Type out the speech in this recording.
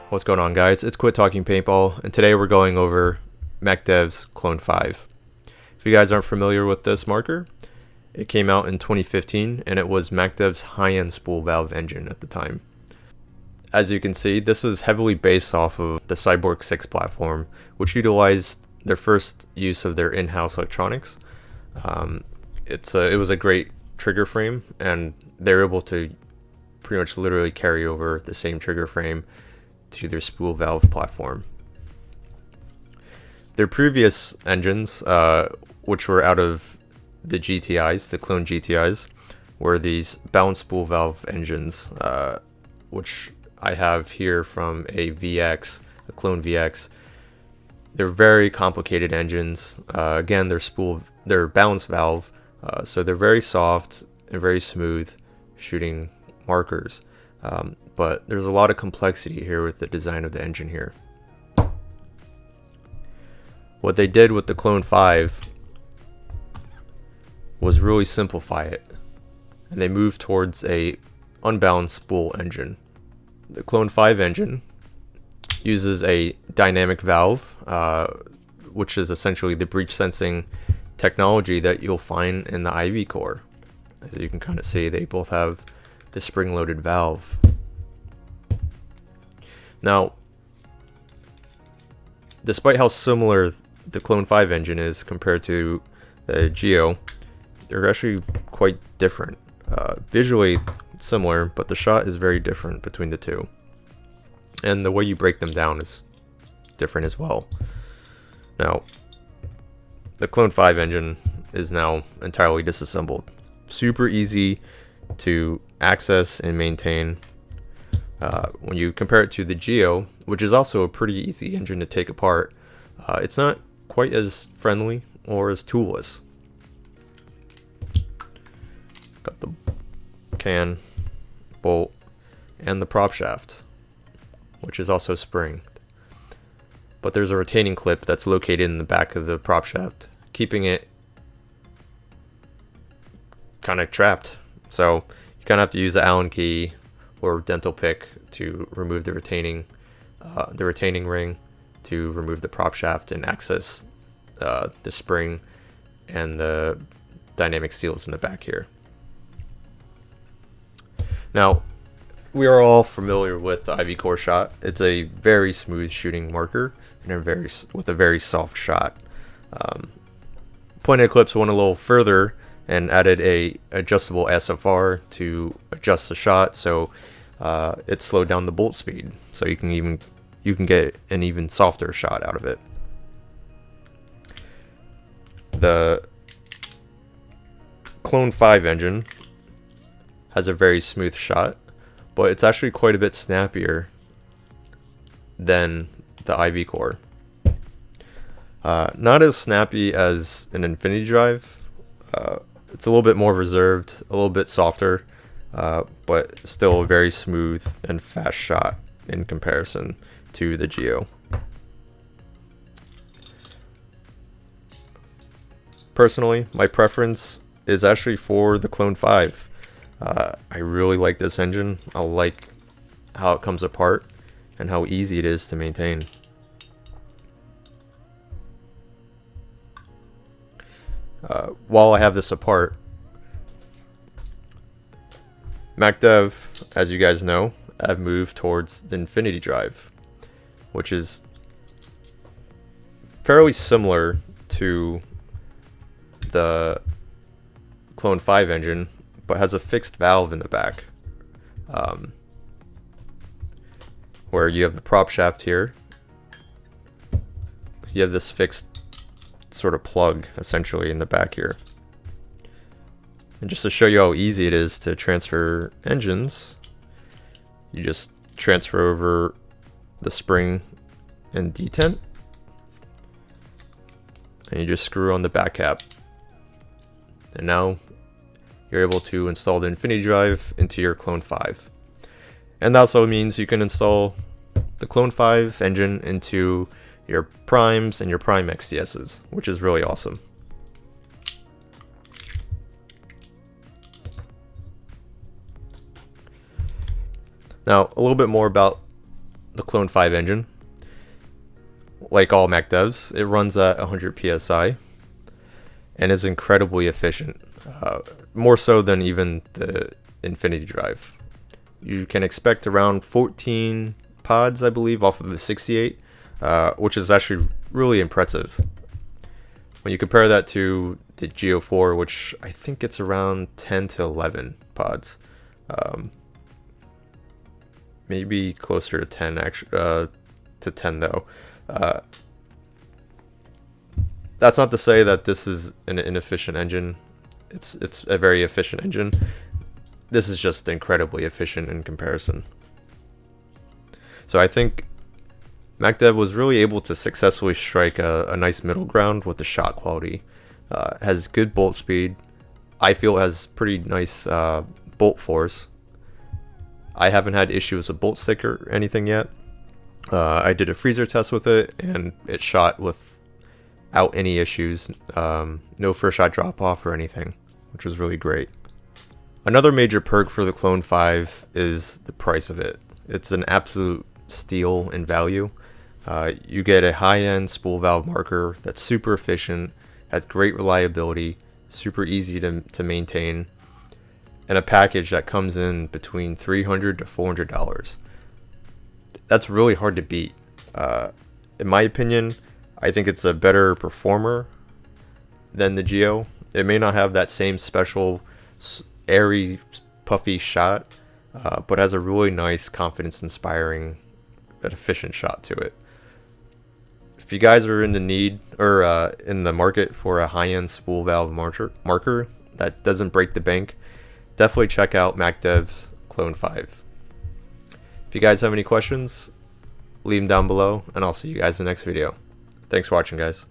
What's going on, guys? It's Quit Talking Paintball, and today we're going over Macdev's Clone 5. If you guys aren't familiar with this marker, it came out in 2015, and it was Macdev's high-end spool valve engine at the time. As you can see, this is heavily based off of the Cyborg 6 platform, which utilized their first use of their in-house electronics. It was a great trigger frame, and they're able to pretty much literally carry over the same trigger frame to their spool valve platform. Their previous engines, which were out of the GTIs, the Clone GTIs, were these balanced spool valve engines, which I have here from a VX, a Clone VX. They're very complicated engines. Again, they're balanced valve, so they're very soft and very smooth shooting markers. But there's a lot of complexity here with the design of the engine here. What they did with the Clone 5 was really simplify it, and they moved towards a unbalanced spool engine. The Clone 5 engine uses a dynamic valve, which is essentially the breach sensing technology that you'll find in the IV core. As you can kind of see, they both have the spring-loaded valve. Now, despite how similar the Clone 5 engine is compared to the Geo, they're actually quite different. Visually similar, but the shot is very different between the two. And the way you break them down is different as well. Now, the Clone 5 engine is now entirely disassembled. Super easy to access and maintain. When you compare it to the Geo, which is also a pretty easy engine to take apart, it's not quite as friendly or as toolless. Got the can, bolt, and the prop shaft, which is also spring. But there's a retaining clip that's located in the back of the prop shaft, keeping it kind of trapped. So you kind of have to use the Allen key or dental pick to remove the retaining ring, to remove the prop shaft and access the spring and the dynamic seals in the back here. Now, we are all familiar with the IV core shot. It's a very smooth shooting marker and with a very soft shot. Point Eclipse went a little further and added a adjustable SFR to adjust the shot, so it slowed down the bolt speed, so you can get an even softer shot out of it. The Clone 5 engine has a very smooth shot, but it's actually quite a bit snappier than the IV core. Not as snappy as an Infinity Drive. It's a little bit more reserved, a little bit softer, but still a very smooth and fast shot in comparison to the Geo. Personally, my preference is actually for the Clone 5. I really like this engine. I like how it comes apart and how easy it is to maintain. While I have this apart, Macdev, as you guys know, have moved towards the Infinity Drive, which is fairly similar to the Clone 5 engine, but has a fixed valve in the back, where you have the prop shaft here. You have this fixed sort of plug essentially in the back here. And just to show you how easy it is to transfer engines, you just transfer over the spring and detent, and you just screw on the back cap. And now you're able to install the Infinity Drive into your Clone 5. And that also means you can install the Clone 5 engine into your Primes and your Prime XDSs, which is really awesome. Now, a little bit more about the Clone 5 engine. Like all Macdevs, it runs at 100 psi and is incredibly efficient, more so than even the Infinity Drive. You can expect around 14 pods, I believe, off of the 68, which is actually really impressive. When you compare that to the Geo 4, which I think it's around 10 to 11 pods, maybe closer to 10 actually, to 10 though. That's not to say that this is an inefficient engine. It's a very efficient engine. This is just incredibly efficient in comparison. So I think Macdev was really able to successfully strike a nice middle ground with the shot quality. Has good bolt speed. I feel it has pretty nice bolt force. I haven't had issues with bolt stick or anything yet. I did a freezer test with it, and it shot without any issues. No first shot drop off or anything, which was really great. Another major perk for the Clone 5 is the price of it. It's an absolute steal in value. You get a high-end spool valve marker that's super efficient, has great reliability, super easy to maintain, and a package that comes in between $300 to $400. That's really hard to beat. In my opinion, I think it's a better performer than the Geo. It may not have that same special airy, puffy shot, but has a really nice, confidence-inspiring, efficient shot to it. If you guys are in the need or in the market for a high-end spool valve marker that doesn't break the bank, definitely check out Macdev's Clone 5. If you guys have any questions, leave them down below, and I'll see you guys in the next video. Thanks for watching, guys.